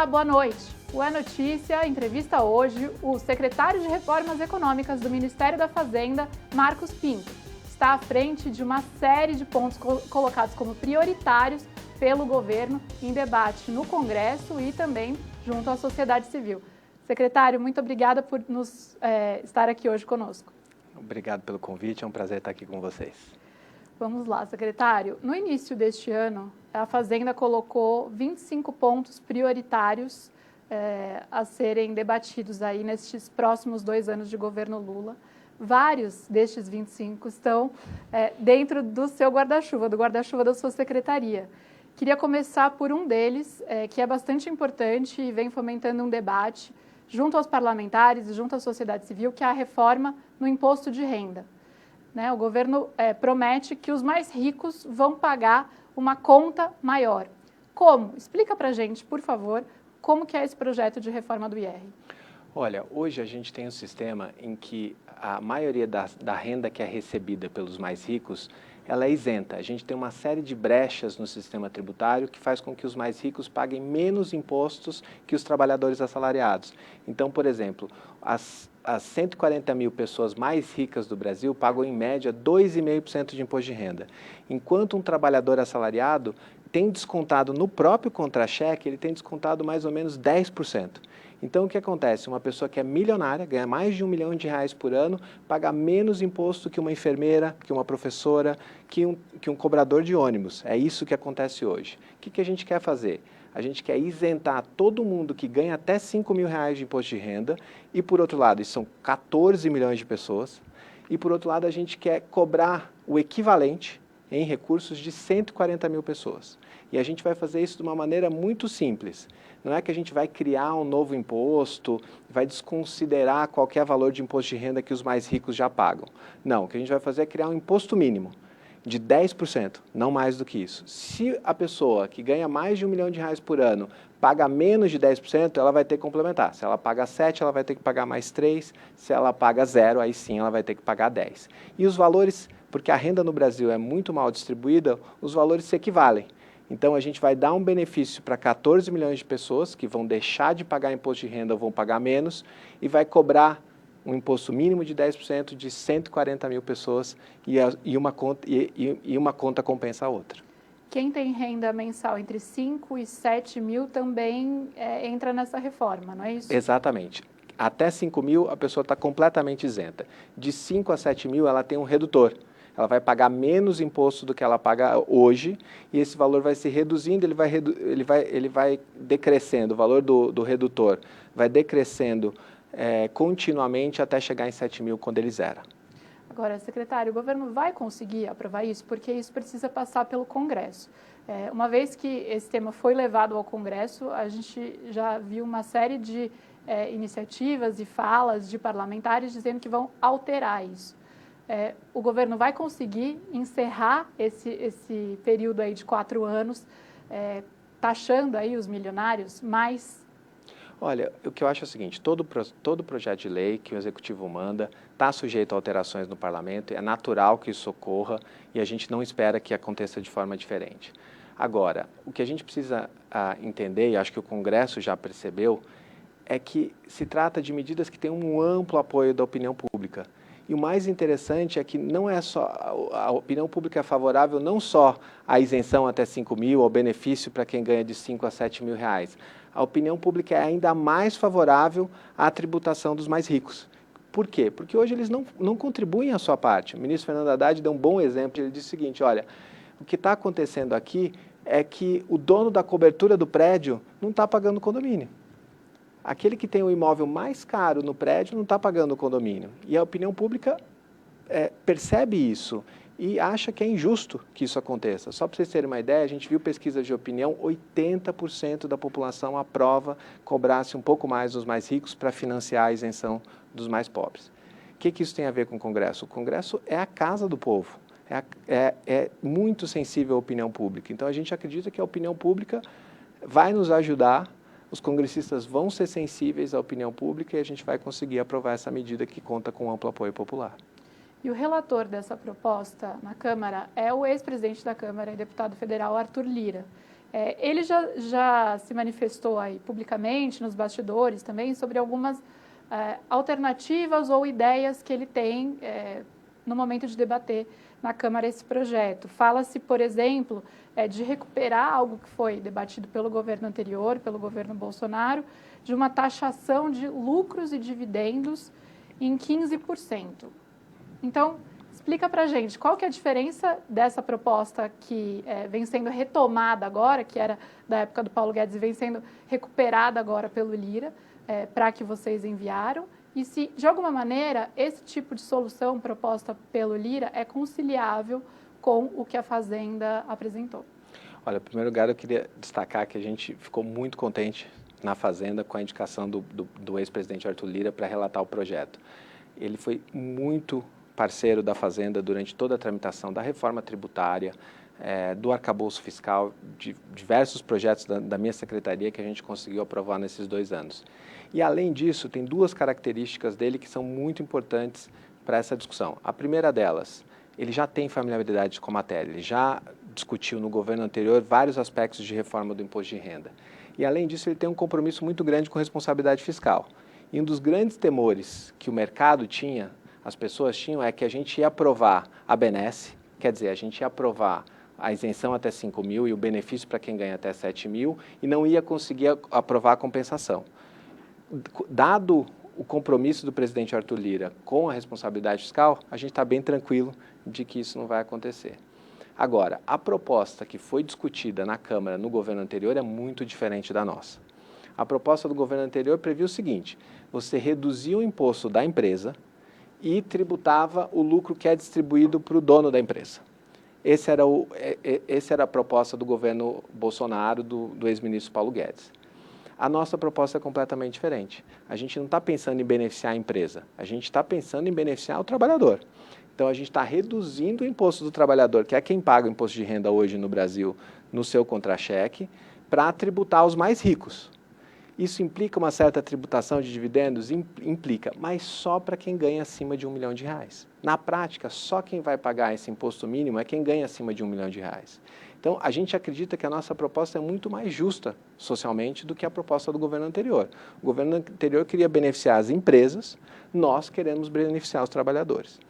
Olá, boa noite. O É Notícia entrevista hoje o secretário de Reformas Econômicas do Ministério da Fazenda, Marcos Pinto. Está à frente de uma série de pontos colocados como prioritários pelo governo em debate no Congresso e também junto à sociedade civil. Secretário, muito obrigada por estar aqui hoje conosco. Obrigado pelo convite, é um prazer estar aqui com vocês. Vamos lá, secretário. No início deste ano, a Fazenda colocou 25 pontos prioritários a serem debatidos aí nestes próximos 2 anos de governo Lula. Vários destes 25 estão dentro do seu guarda-chuva, do guarda-chuva da sua secretaria. Queria começar por um deles, que é bastante importante e vem fomentando um debate junto aos parlamentares e junto à sociedade civil, que é a reforma no imposto de renda. O governo promete que os mais ricos vão pagar uma conta maior. Como? Explica para a gente, por favor, como que é esse projeto de reforma do IR. Olha, hoje a gente tem um sistema em que a maioria da renda que é recebida pelos mais ricos, ela é isenta. A gente tem uma série de brechas no sistema tributário que faz com que os mais ricos paguem menos impostos que os trabalhadores assalariados. Então, por exemplo, as 140 mil pessoas mais ricas do Brasil pagam em média 2,5% de imposto de renda, enquanto um trabalhador assalariado tem descontado no próprio contra-cheque, ele tem descontado mais ou menos 10%. Então, o que acontece? Uma pessoa que é milionária, ganha mais de R$1 milhão por ano, paga menos imposto que uma enfermeira, que uma professora, que um cobrador de ônibus. É isso que acontece hoje. O que a gente quer fazer? A gente quer isentar todo mundo que ganha até R$5 mil de imposto de renda e, por outro lado, isso são 14 milhões de pessoas, e, por outro lado, a gente quer cobrar o equivalente em recursos de 140 mil pessoas. E a gente vai fazer isso de uma maneira muito simples. Não é que a gente vai criar um novo imposto, vai desconsiderar qualquer valor de imposto de renda que os mais ricos já pagam. Não, o que a gente vai fazer é criar um imposto mínimo de 10%, não mais do que isso. Se a pessoa que ganha mais de R$1 milhão por ano paga menos de 10%, ela vai ter que complementar. Se ela paga 7, ela vai ter que pagar mais 3. Se ela paga 0, aí sim ela vai ter que pagar 10. E os valores, porque a renda no Brasil é muito mal distribuída, os valores se equivalem. Então, a gente vai dar um benefício para 14 milhões de pessoas que vão deixar de pagar imposto de renda ou vão pagar menos e vai cobrar um imposto mínimo de 10% de 140 mil pessoas e uma conta compensa a outra. Quem tem renda mensal entre 5 e 7 mil também entra nessa reforma, não é isso? Exatamente. Até 5 mil a pessoa está completamente isenta. De 5 a 7 mil ela tem um redutor. Ela vai pagar menos imposto do que ela paga hoje e esse valor vai se reduzindo, ele vai decrescendo, o valor do redutor vai decrescendo continuamente até chegar em 7 mil quando ele zera. Agora, secretário, o governo vai conseguir aprovar isso? Porque isso precisa passar pelo Congresso. Uma vez que esse tema foi levado ao Congresso, a gente já viu uma série de iniciativas e falas de parlamentares dizendo que vão alterar isso. O governo vai conseguir encerrar esse período aí de 4 anos, taxando aí os milionários mais? Olha, o que eu acho é o seguinte, todo projeto de lei que o Executivo manda está sujeito a alterações no Parlamento, é natural que isso ocorra e a gente não espera que aconteça de forma diferente. Agora, o que a gente precisa entender, e acho que o Congresso já percebeu, é que se trata de medidas que têm um amplo apoio da opinião pública. E o mais interessante é que não é só a opinião pública é favorável não só à isenção até 5 mil, ao benefício para quem ganha de 5 a 7 mil reais. A opinião pública é ainda mais favorável à tributação dos mais ricos. Por quê? Porque hoje eles não contribuem a sua parte. O ministro Fernando Haddad deu um bom exemplo, ele disse o seguinte, olha, o que está acontecendo aqui é que o dono da cobertura do prédio não está pagando o condomínio. Aquele que tem o imóvel mais caro no prédio não está pagando o condomínio. E a opinião pública percebe isso e acha que é injusto que isso aconteça. Só para vocês terem uma ideia, a gente viu pesquisas de opinião, 80% da população aprova cobrar-se um pouco mais dos mais ricos para financiar a isenção dos mais pobres. O que isso tem a ver com o Congresso? O Congresso é a casa do povo, é muito sensível à opinião pública. Então, a gente acredita que a opinião pública vai nos ajudar. Os congressistas vão ser sensíveis à opinião pública e a gente vai conseguir aprovar essa medida que conta com amplo apoio popular. E o relator dessa proposta na Câmara é o ex-presidente da Câmara e deputado federal Arthur Lira. Ele já se manifestou aí publicamente, nos bastidores também, sobre algumas alternativas ou ideias que ele tem no momento de debater na Câmara esse projeto. Fala-se, por exemplo, de recuperar algo que foi debatido pelo governo anterior, pelo governo Bolsonaro, de uma taxação de lucros e dividendos em 15%. Então, explica para a gente qual que é a diferença dessa proposta que vem sendo retomada agora, que era da época do Paulo Guedes e vem sendo recuperada agora pelo Lira, para que vocês enviaram, e se, de alguma maneira, esse tipo de solução proposta pelo Lira é conciliável com o que a Fazenda apresentou. Olha, em primeiro lugar, eu queria destacar que a gente ficou muito contente na Fazenda com a indicação do ex-presidente Arthur Lira para relatar o projeto. Ele foi muito parceiro da Fazenda durante toda a tramitação da reforma tributária, do arcabouço fiscal, de diversos projetos da minha secretaria que a gente conseguiu aprovar nesses 2 anos. E, além disso, tem 2 características dele que são muito importantes para essa discussão. A primeira delas, ele já tem familiaridade com a matéria, ele já discutiu no governo anterior vários aspectos de reforma do imposto de renda. E, além disso, ele tem um compromisso muito grande com responsabilidade fiscal. E um dos grandes temores que o mercado tinha, as pessoas tinham, é que a gente ia aprovar a benesse, quer dizer, a gente ia aprovar a isenção até 5 mil e o benefício para quem ganha até 7 mil e não ia conseguir aprovar a compensação. Dado o compromisso do presidente Arthur Lira com a responsabilidade fiscal, a gente está bem tranquilo de que isso não vai acontecer. Agora, a proposta que foi discutida na Câmara no governo anterior é muito diferente da nossa. A proposta do governo anterior previa o seguinte: você reduzia o imposto da empresa e tributava o lucro que é distribuído para o dono da empresa. Essa era a proposta do governo Bolsonaro, do ex-ministro Paulo Guedes. A nossa proposta é completamente diferente. A gente não está pensando em beneficiar a empresa, a gente está pensando em beneficiar o trabalhador. Então, a gente está reduzindo o imposto do trabalhador, que é quem paga o imposto de renda hoje no Brasil, no seu contra-cheque, para tributar os mais ricos. Isso implica uma certa tributação de dividendos? Implica, mas só para quem ganha acima de R$1 milhão. Na prática, só quem vai pagar esse imposto mínimo é quem ganha acima de R$1 milhão. Então, a gente acredita que a nossa proposta é muito mais justa socialmente do que a proposta do governo anterior. O governo anterior queria beneficiar as empresas, nós queremos beneficiar os trabalhadores.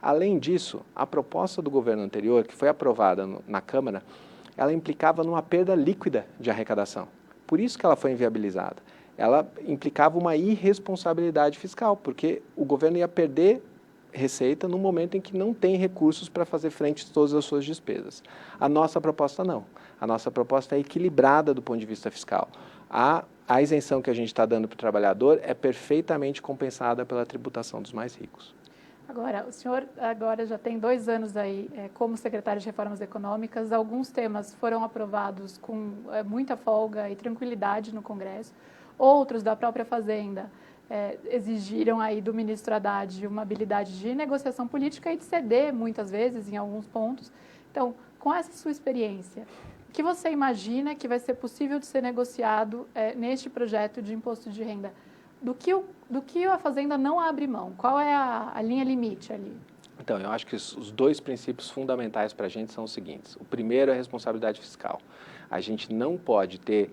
Além disso, a proposta do governo anterior, que foi aprovada na Câmara, ela implicava numa perda líquida de arrecadação. Por isso que ela foi inviabilizada. Ela implicava uma irresponsabilidade fiscal, porque o governo ia perder receita no momento em que não tem recursos para fazer frente a todas as suas despesas. A nossa proposta não. A nossa proposta é equilibrada do ponto de vista fiscal. A isenção que a gente está dando para o trabalhador é perfeitamente compensada pela tributação dos mais ricos. Agora, o senhor agora já tem 2 anos aí como secretário de Reformas Econômicas. Alguns temas foram aprovados com muita folga e tranquilidade no Congresso. Outros da própria Fazenda exigiram aí do ministro Haddad uma habilidade de negociação política e de ceder muitas vezes em alguns pontos. Então, com essa sua experiência, o que você imagina que vai ser possível de ser negociado neste projeto de imposto de renda? Do que a Fazenda não abre mão? Qual é a linha limite ali? Então, eu acho que os 2 princípios fundamentais para a gente são os seguintes. O primeiro é a responsabilidade fiscal. A gente não pode ter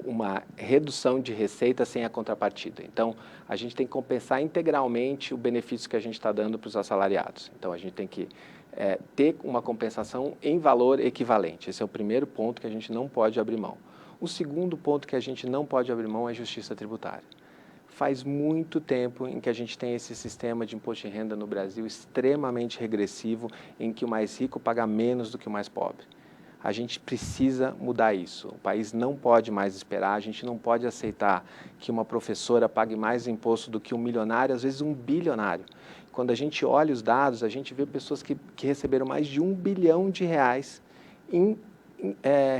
uma redução de receita sem a contrapartida. Então, a gente tem que compensar integralmente o benefício que a gente está dando para os assalariados. Então, a gente tem que ter uma compensação em valor equivalente. Esse é o primeiro ponto que a gente não pode abrir mão. O segundo ponto que a gente não pode abrir mão é a justiça tributária. Faz muito tempo em que a gente tem esse sistema de imposto de renda no Brasil extremamente regressivo, em que o mais rico paga menos do que o mais pobre. A gente precisa mudar isso. O país não pode mais esperar, a gente não pode aceitar que uma professora pague mais imposto do que um milionário, às vezes um bilionário. Quando a gente olha os dados, a gente vê pessoas que receberam mais de R$1 bilhão em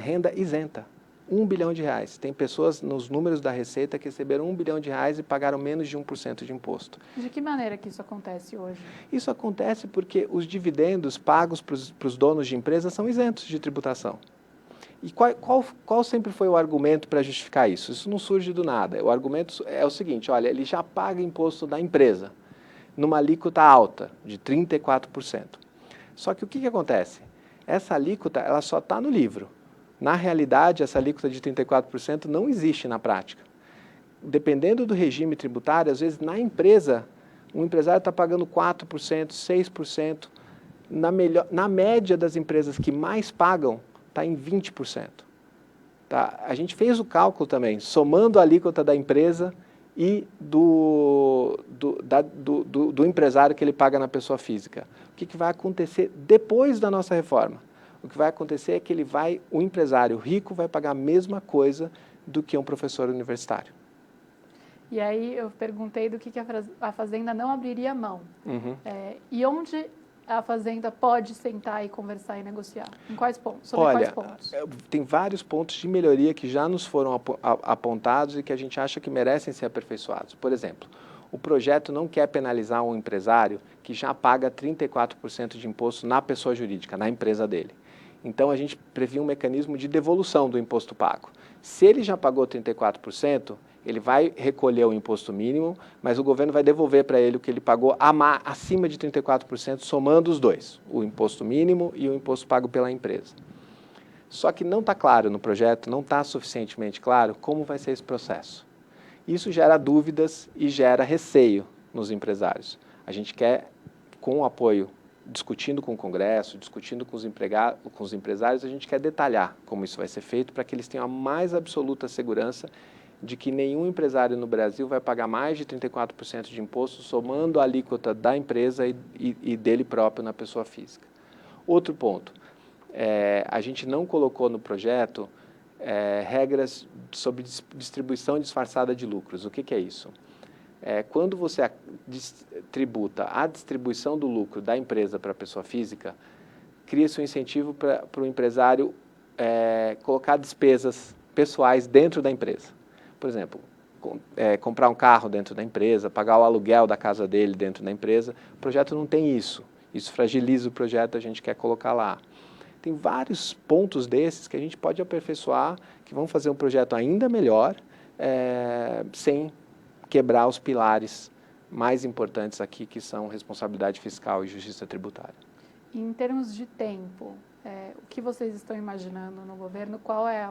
renda isenta. R$1 bilhão. Tem pessoas nos números da Receita que receberam R$1 bilhão e pagaram menos de 1% de imposto. De que maneira que isso acontece hoje? Isso acontece porque os dividendos pagos para os donos de empresas são isentos de tributação. E qual sempre foi o argumento para justificar isso? Isso não surge do nada. O argumento é o seguinte: olha, ele já paga imposto da empresa numa alíquota alta, de 34%. Só que o que acontece? Essa alíquota ela só está no livro. Na realidade, essa alíquota de 34% não existe na prática. Dependendo do regime tributário, às vezes na empresa, um empresário está pagando 4%, 6%. Na média das empresas que mais pagam, está em 20%. Tá? A gente fez o cálculo também, somando a alíquota da empresa e do empresário que ele paga na pessoa física. O que vai acontecer depois da nossa reforma? O que vai acontecer é que o empresário rico vai pagar a mesma coisa do que um professor universitário. E aí eu perguntei do que a Fazenda não abriria mão. Uhum. E onde a Fazenda pode sentar e conversar e negociar? Em quais pontos? Sobre quais pontos? Tem vários pontos de melhoria que já nos foram apontados e que a gente acha que merecem ser aperfeiçoados. Por exemplo, o projeto não quer penalizar um empresário que já paga 34% de imposto na pessoa jurídica, na empresa dele. Então, a gente previa um mecanismo de devolução do imposto pago. Se ele já pagou 34%, ele vai recolher o imposto mínimo, mas o governo vai devolver para ele o que ele pagou acima de 34%, somando os dois, o imposto mínimo e o imposto pago pela empresa. Só que não está claro no projeto, não está suficientemente claro como vai ser esse processo. Isso gera dúvidas e gera receio nos empresários. A gente quer, com o apoio, discutindo com o Congresso, discutindo com os empresários, a gente quer detalhar como isso vai ser feito para que eles tenham a mais absoluta segurança de que nenhum empresário no Brasil vai pagar mais de 34% de imposto, somando a alíquota da empresa e dele próprio na pessoa física. Outro ponto, a gente não colocou no projeto regras sobre distribuição disfarçada de lucros. O que é isso? Quando você tributa a distribuição do lucro da empresa para a pessoa física, cria-se um incentivo para o empresário colocar despesas pessoais dentro da empresa. Por exemplo, comprar um carro dentro da empresa, pagar o aluguel da casa dele dentro da empresa. O projeto não tem isso. Isso fragiliza o projeto, a gente quer colocar lá. Tem vários pontos desses que a gente pode aperfeiçoar, que vão fazer um projeto ainda melhor, sem quebrar os pilares mais importantes aqui, que são responsabilidade fiscal e justiça tributária. Em termos de tempo, o que vocês estão imaginando no governo? Qual é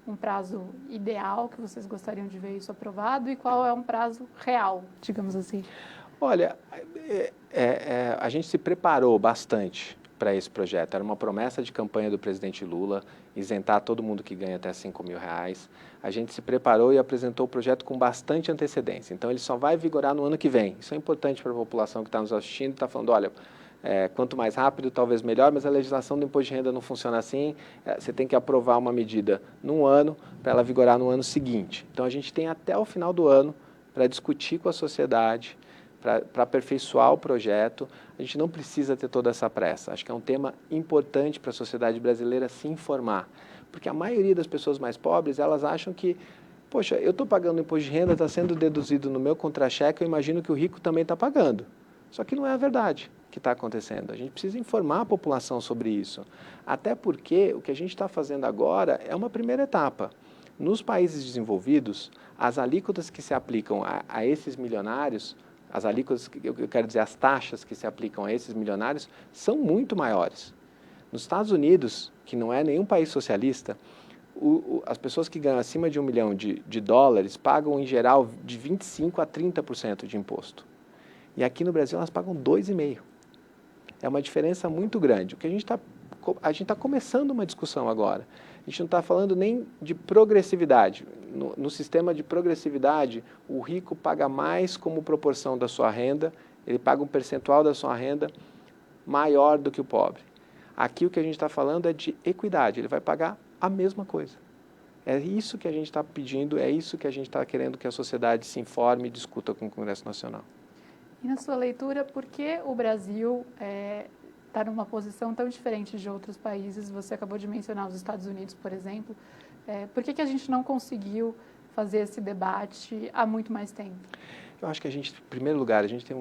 um prazo ideal que vocês gostariam de ver isso aprovado e qual é um prazo real, digamos assim? Olha, a gente se preparou bastante para esse projeto. Era uma promessa de campanha do presidente Lula, isentar todo mundo que ganha até R$5.000. A gente se preparou e apresentou o projeto com bastante antecedência. Então, ele só vai vigorar no ano que vem. Isso é importante para a população que está nos assistindo e está falando, olha, quanto mais rápido, talvez melhor, mas a legislação do imposto de renda não funciona assim. Você tem que aprovar uma medida num ano para ela vigorar no ano seguinte. Então, a gente tem até o final do ano para discutir com a sociedade, para aperfeiçoar o projeto. A gente não precisa ter toda essa pressa. Acho que é um tema importante para a sociedade brasileira se informar. Porque a maioria das pessoas mais pobres, elas acham que, poxa, eu estou pagando imposto de renda, está sendo deduzido no meu contra-cheque, eu imagino que o rico também está pagando. Só que não é a verdade que está acontecendo. A gente precisa informar a população sobre isso. Até porque o que a gente está fazendo agora é uma primeira etapa. Nos países desenvolvidos, as alíquotas que se aplicam a esses milionários, as alíquotas, eu quero dizer, as taxas que se aplicam a esses milionários, são muito maiores. Nos Estados Unidos, que não é nenhum país socialista, as pessoas que ganham acima de $1 milhão de dólares pagam, em geral, de 25% a 30% de imposto. E aqui no Brasil, elas pagam 2,5%. É uma diferença muito grande. O que a gente está começando uma discussão agora. A gente não está falando nem de progressividade. No sistema de progressividade, o rico paga mais como proporção da sua renda, ele paga um percentual da sua renda maior do que o pobre. Aqui o que a gente está falando é de equidade, ele vai pagar a mesma coisa. É isso que a gente está pedindo, é isso que a gente está querendo que a sociedade se informe e discuta com o Congresso Nacional. E na sua leitura, por que o Brasil está numa posição tão diferente de outros países? Você acabou de mencionar os Estados Unidos, por exemplo. Por que a gente não conseguiu fazer esse debate há muito mais tempo? Eu acho que em primeiro lugar, a gente tem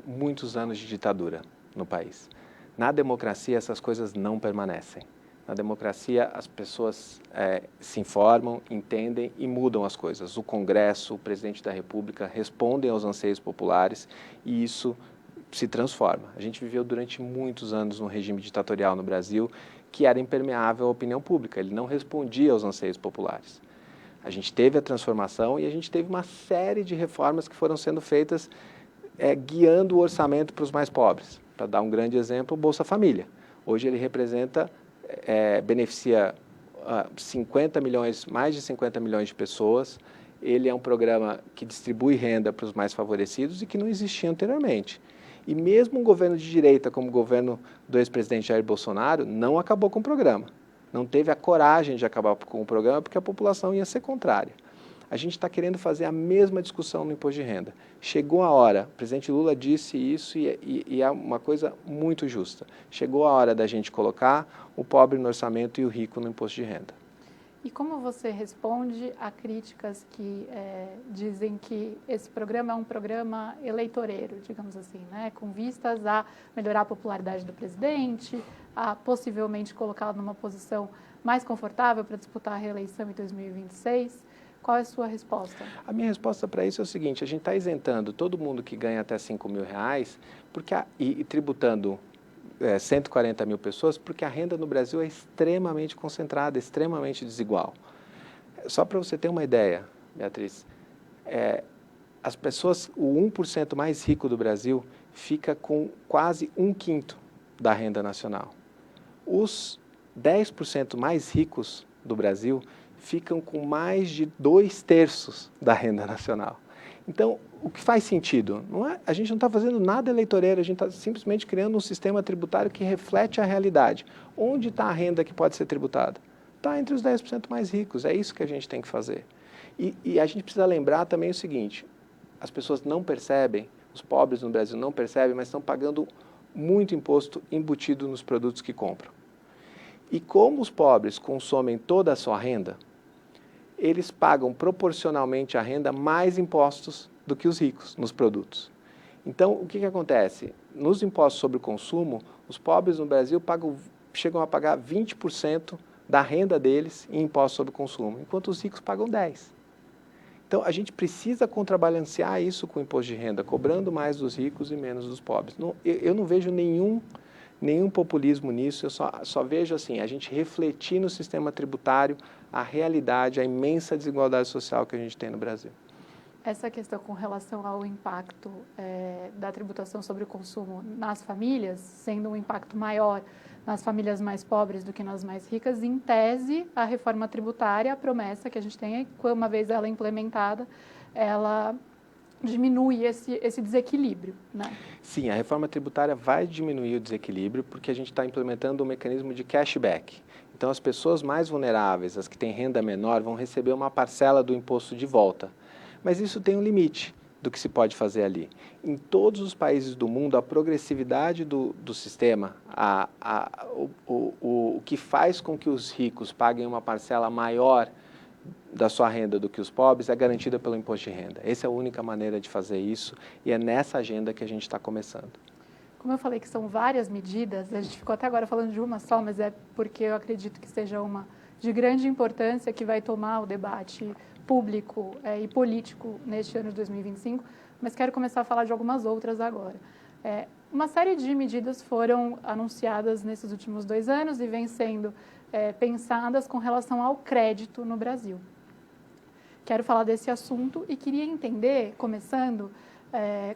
muitos anos de ditadura no país. Na democracia, essas coisas não permanecem. Na democracia, as pessoas se informam, entendem e mudam as coisas. O Congresso, o presidente da República respondem aos anseios populares e isso se transforma. A gente viveu durante muitos anos num regime ditatorial no Brasil que era impermeável à opinião pública, ele não respondia aos anseios populares. A gente teve a transformação e a gente teve uma série de reformas que foram sendo feitas guiando o orçamento para os mais pobres. Para dar um grande exemplo, o Bolsa Família. Hoje ele representa, beneficia 50 milhões, mais de 50 milhões de pessoas. Ele é um programa que distribui renda para os mais favorecidos e que não existia anteriormente. E mesmo um governo de direita, como o governo do ex-presidente Jair Bolsonaro, não acabou com o programa. Não teve a coragem de acabar com o programa porque a população ia ser contrária. A gente está querendo fazer a mesma discussão no imposto de renda. Chegou a hora, o presidente Lula disse isso e é uma coisa muito justa. Chegou a hora da gente colocar o pobre no orçamento e o rico no imposto de renda. E como você responde a críticas que dizem que esse programa é um programa eleitoreiro, digamos assim, né? Com vistas a melhorar a popularidade do presidente, a possivelmente colocá-lo numa posição mais confortável para disputar a reeleição em 2026? Qual é a sua resposta? A minha resposta para isso é o seguinte: a gente está isentando todo mundo que ganha até R$5.000 e tributando 140 mil pessoas, porque a renda no Brasil é extremamente concentrada, extremamente desigual. Só para você ter uma ideia, Beatriz, as pessoas, o 1% mais rico do Brasil fica com quase 1/5 da renda nacional. Os 10% mais ricos do Brasil ficam com mais de 2/3 da renda nacional. Então, o que faz sentido? A gente não está fazendo nada eleitoreiro, a gente está simplesmente criando um sistema tributário que reflete a realidade. Onde está a renda que pode ser tributada? Está entre os 10% mais ricos, é isso que a gente tem que fazer. E a gente precisa lembrar também o seguinte: as pessoas não percebem, os pobres no Brasil não percebem, mas estão pagando muito imposto embutido nos produtos que compram. E como os pobres consomem toda a sua renda, eles pagam proporcionalmente à renda mais impostos do que os ricos nos produtos. Então, o que acontece? Nos impostos sobre o consumo, os pobres no Brasil chegam a pagar 20% da renda deles em impostos sobre o consumo, enquanto os ricos pagam 10%. Então, a gente precisa contrabalancear isso com o imposto de renda, cobrando mais dos ricos e menos dos pobres. Eu não vejo nenhum populismo nisso, eu só vejo assim, a gente refletir no sistema tributário a realidade, a imensa desigualdade social que a gente tem no Brasil. Essa questão com relação ao impacto da tributação sobre o consumo nas famílias, sendo um impacto maior nas famílias mais pobres do que nas mais ricas, em tese, a reforma tributária, a promessa que a gente tem é que, uma vez ela implementada, ela diminui esse desequilíbrio, né? Sim, a reforma tributária vai diminuir o desequilíbrio porque a gente está implementando um mecanismo de cashback. Então, as pessoas mais vulneráveis, as que têm renda menor, vão receber uma parcela do imposto de volta. Mas isso tem um limite do que se pode fazer ali. Em todos os países do mundo, a progressividade do sistema, o que faz com que os ricos paguem uma parcela maior da sua renda do que os pobres é garantida pelo imposto de renda. Essa é a única maneira de fazer isso e é nessa agenda que a gente está começando. Como eu falei que são várias medidas, a gente ficou até agora falando de uma só, mas é porque eu acredito que seja uma de grande importância que vai tomar o debate público e político neste ano de 2025, mas quero começar a falar de algumas outras agora. Uma série de medidas foram anunciadas nesses últimos 2 anos e vêm sendo pensadas com relação ao crédito no Brasil. Quero falar desse assunto e queria entender, começando,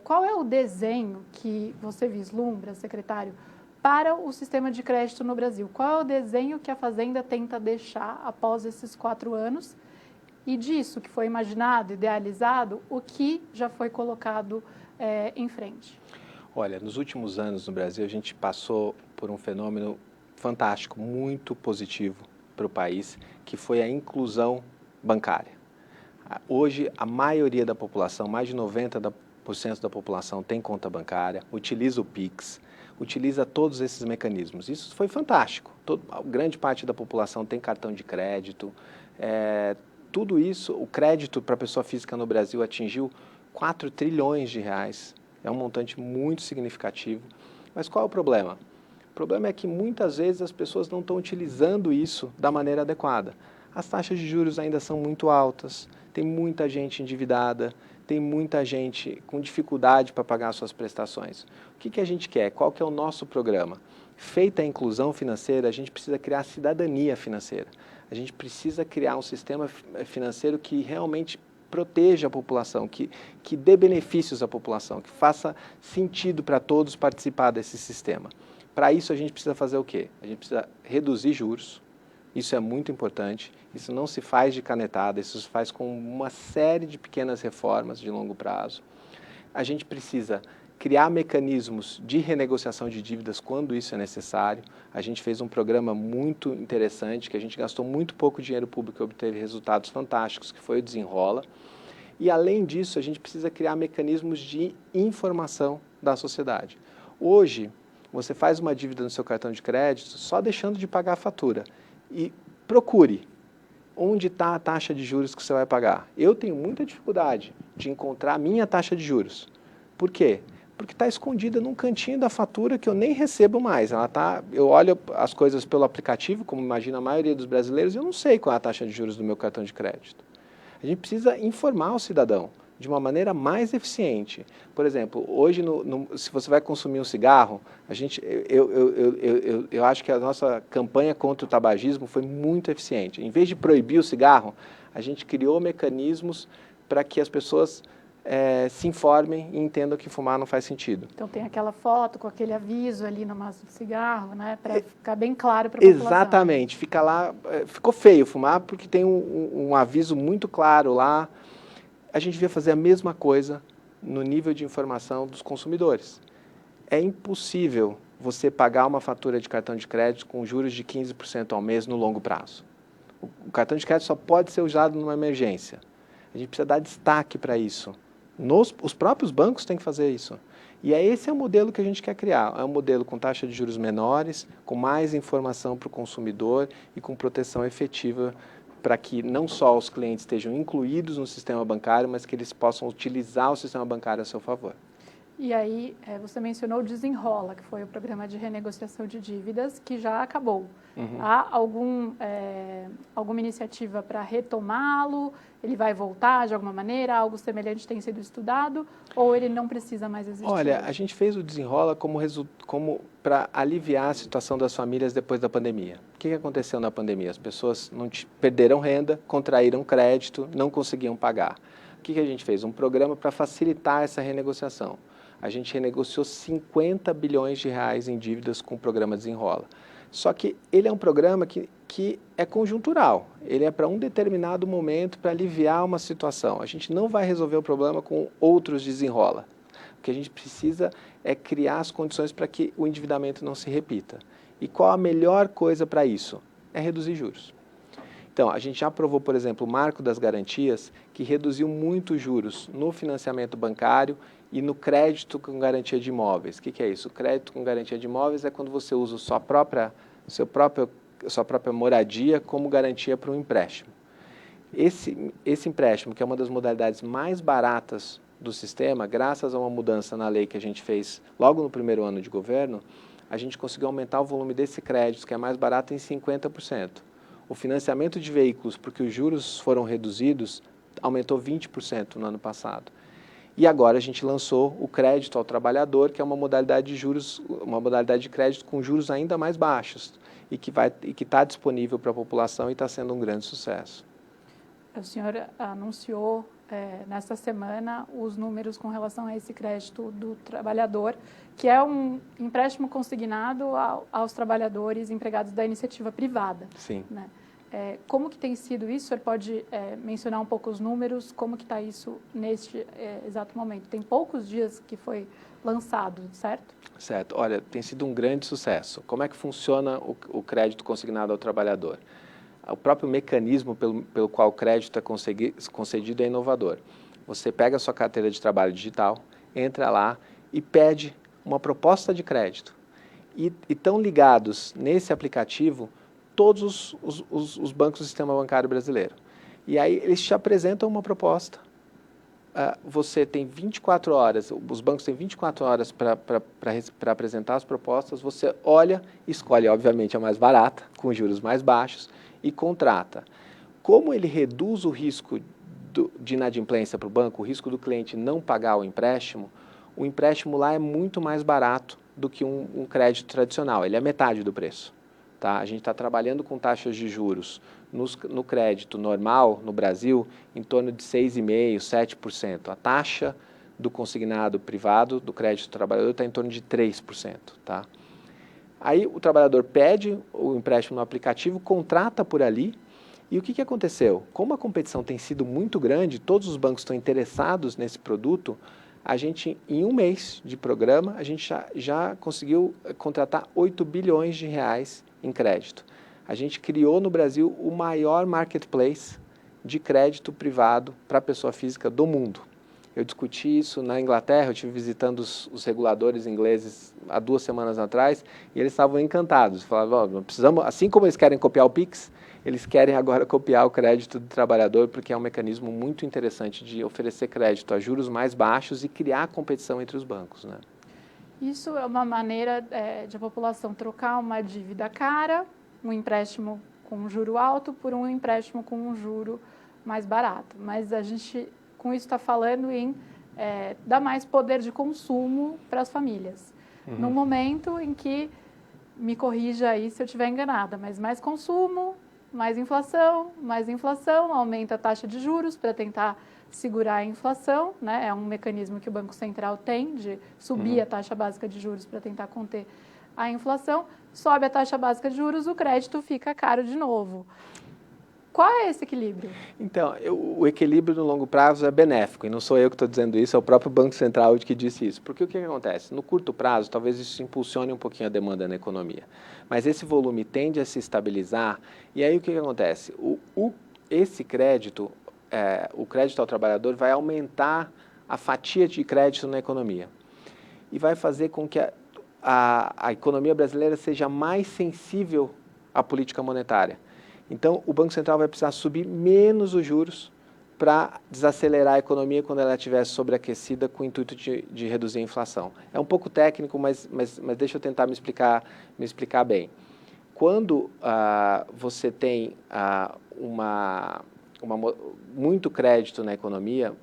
qual é o desenho que você vislumbra, secretário, para o sistema de crédito no Brasil? Qual é o desenho que a Fazenda tenta deixar após esses 4 anos? E disso que foi imaginado, idealizado, o que já foi colocado em frente? Olha, nos últimos anos no Brasil, a gente passou por um fenômeno fantástico, muito positivo para o país, que foi a inclusão bancária. Hoje, a maioria da população, mais de 90% da população tem conta bancária, utiliza o Pix, utiliza todos esses mecanismos. Isso foi fantástico. Grande parte da população tem cartão de crédito. Tudo isso, o crédito para a pessoa física no Brasil atingiu 4 trilhões de reais. É um montante muito significativo. Mas qual é o problema? O problema é que muitas vezes as pessoas não estão utilizando isso da maneira adequada. As taxas de juros ainda são muito altas, tem muita gente endividada, tem muita gente com dificuldade para pagar suas prestações. O que a gente quer? Qual que é o nosso programa? feita a inclusão financeira, a gente precisa criar cidadania financeira. A gente precisa criar um sistema financeiro que realmente proteja a população, que dê benefícios à população, que faça sentido para todos participar desse sistema. Para isso, a gente precisa fazer o quê? A gente precisa reduzir juros, isso é muito importante, isso não se faz de canetada, isso se faz com uma série de pequenas reformas de longo prazo. A gente precisa criar mecanismos de renegociação de dívidas quando isso é necessário. A gente fez um programa muito interessante, que a gente gastou muito pouco dinheiro público e obteve resultados fantásticos, que foi o Desenrola. E, além disso, a gente precisa criar mecanismos de informação da sociedade. Hoje, você faz uma dívida no seu cartão de crédito só deixando de pagar a fatura. E procure onde está a taxa de juros que você vai pagar. Eu tenho muita dificuldade de encontrar a minha taxa de juros. Por quê? Porque está escondida num cantinho da fatura que eu nem recebo mais. Eu olho as coisas pelo aplicativo, como imagina a maioria dos brasileiros, e eu não sei qual é a taxa de juros do meu cartão de crédito. A gente precisa informar o cidadão de uma maneira mais eficiente. Por exemplo, hoje, se você vai consumir um cigarro, eu acho que a nossa campanha contra o tabagismo foi muito eficiente. Em vez de proibir o cigarro, a gente criou mecanismos para que as pessoas se informem e entendam que fumar não faz sentido. Então tem aquela foto com aquele aviso ali no maço de cigarro, né, para ficar bem claro para a população. Exatamente, fica lá, ficou feio fumar porque tem um aviso muito claro lá. A gente devia fazer a mesma coisa no nível de informação dos consumidores. É impossível você pagar uma fatura de cartão de crédito com juros de 15% ao mês no longo prazo. O cartão de crédito só pode ser usado numa emergência. A gente precisa dar destaque para isso. Os próprios bancos têm que fazer isso. E esse é o modelo que a gente quer criar. É um modelo com taxa de juros menores, com mais informação para o consumidor e com proteção efetiva para que não só os clientes estejam incluídos no sistema bancário, mas que eles possam utilizar o sistema bancário a seu favor. E aí, você mencionou o Desenrola, que foi o programa de renegociação de dívidas, que já acabou. Uhum. Há alguma iniciativa para retomá-lo? Ele vai voltar de alguma maneira? Algo semelhante tem sido estudado? Ou ele não precisa mais existir? Olha, a gente fez o Desenrola como para aliviar a situação das famílias depois da pandemia. O que aconteceu na pandemia? As pessoas perderam renda, contraíram crédito, não conseguiam pagar. O que a gente fez? Um programa para facilitar essa renegociação. A gente renegociou 50 bilhões de reais em dívidas com o programa Desenrola. Só que ele é um programa que é conjuntural. Ele é para um determinado momento, para aliviar uma situação. A gente não vai resolver o problema com outros Desenrola. O que a gente precisa é criar as condições para que o endividamento não se repita. E qual a melhor coisa para isso? É reduzir juros. Então, a gente já aprovou, por exemplo, o Marco das Garantias, que reduziu muito os juros no financiamento bancário e no crédito com garantia de imóveis. O que é isso? O crédito com garantia de imóveis é quando você usa sua própria moradia como garantia para um empréstimo. Esse empréstimo, que é uma das modalidades mais baratas do sistema, graças a uma mudança na lei que a gente fez logo no primeiro ano de governo, a gente conseguiu aumentar o volume desse crédito, que é mais barato, em 50%. O financiamento de veículos, porque os juros foram reduzidos, aumentou 20% no ano passado. E agora a gente lançou o crédito ao trabalhador, que é uma modalidade de juros, uma modalidade de crédito com juros ainda mais baixos e que está disponível para a população e está sendo um grande sucesso. O senhor anunciou nesta semana os números com relação a esse crédito do trabalhador, que é um empréstimo consignado aos trabalhadores empregados da iniciativa privada. Sim. Né? Como que tem sido isso? O senhor pode mencionar um pouco os números? Como que está isso neste exato momento? Tem poucos dias que foi lançado, certo? Certo. Olha, tem sido um grande sucesso. Como é que funciona o crédito consignado ao trabalhador? O próprio mecanismo pelo qual o crédito é concedido é inovador. Você pega a sua carteira de trabalho digital, entra lá e pede uma proposta de crédito. E estão ligados nesse aplicativo todos os bancos do sistema bancário brasileiro. E aí eles te apresentam uma proposta. Você tem 24 horas, os bancos têm 24 horas para apresentar as propostas, você olha, escolhe obviamente a mais barata, com juros mais baixos, e contrata. Como ele reduz o risco de inadimplência para o banco, o risco do cliente não pagar o empréstimo lá é muito mais barato do que um crédito tradicional, ele é metade do preço. Tá? A gente está trabalhando com taxas de juros no crédito normal, no Brasil, em torno de 6,5%, 7%. A taxa do consignado privado, do crédito do trabalhador, está em torno de 3%. Tá? Aí o trabalhador pede o empréstimo no aplicativo, contrata por ali, e o que aconteceu? Como a competição tem sido muito grande, todos os bancos estão interessados nesse produto, a gente, em um mês de programa, a gente já conseguiu contratar 8 bilhões de reais em crédito. A gente criou no Brasil o maior marketplace de crédito privado para a pessoa física do mundo. Eu discuti isso na Inglaterra, eu estive visitando os reguladores ingleses há 2 semanas atrás, e eles estavam encantados. Falavam, precisamos, assim como eles querem copiar o Pix, eles querem agora copiar o crédito do trabalhador, porque é um mecanismo muito interessante de oferecer crédito a juros mais baixos e criar competição entre os bancos. Né? Isso é uma maneira de a população trocar uma dívida cara, um empréstimo com um juro alto, por um empréstimo com um juro mais barato. Mas a gente, com isso, está falando em dar mais poder de consumo para as famílias. Uhum. No momento em que, me corrija aí se eu estiver enganada, mas mais consumo, mais inflação, aumenta a taxa de juros para tentar segurar a inflação, né? É um mecanismo que o Banco Central tem de subir a taxa básica de juros para tentar conter a inflação. Sobe a taxa básica de juros, o crédito fica caro de novo. Qual é esse equilíbrio? Então, o equilíbrio no longo prazo é benéfico, e não sou eu que estou dizendo isso, é o próprio Banco Central que disse isso. Porque o que acontece? No curto prazo, talvez isso impulsione um pouquinho a demanda na economia, mas esse volume tende a se estabilizar, e aí o que acontece? Esse crédito, o crédito ao trabalhador vai aumentar a fatia de crédito na economia, e vai fazer com que a economia brasileira seja mais sensível à política monetária. Então, o Banco Central vai precisar subir menos os juros para desacelerar a economia quando ela estiver sobreaquecida com o intuito de reduzir a inflação. É um pouco técnico, mas deixa eu tentar me explicar bem. Quando você tem muito crédito na economia,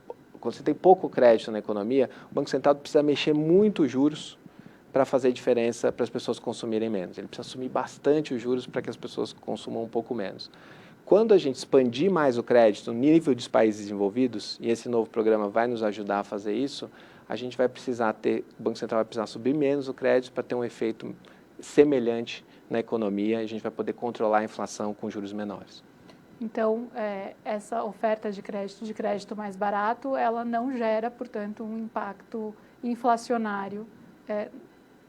quando você tem pouco crédito na economia, o Banco Central precisa mexer muito os juros para fazer diferença para as pessoas consumirem menos. Ele precisa assumir bastante os juros para que as pessoas consumam um pouco menos. Quando a gente expandir mais o crédito no nível dos países desenvolvidos, e esse novo programa vai nos ajudar a fazer isso, a gente vai precisar o Banco Central vai precisar subir menos o crédito para ter um efeito semelhante na economia, e a gente vai poder controlar a inflação com juros menores. Então, essa oferta de crédito mais barato, ela não gera, portanto, um impacto inflacionário.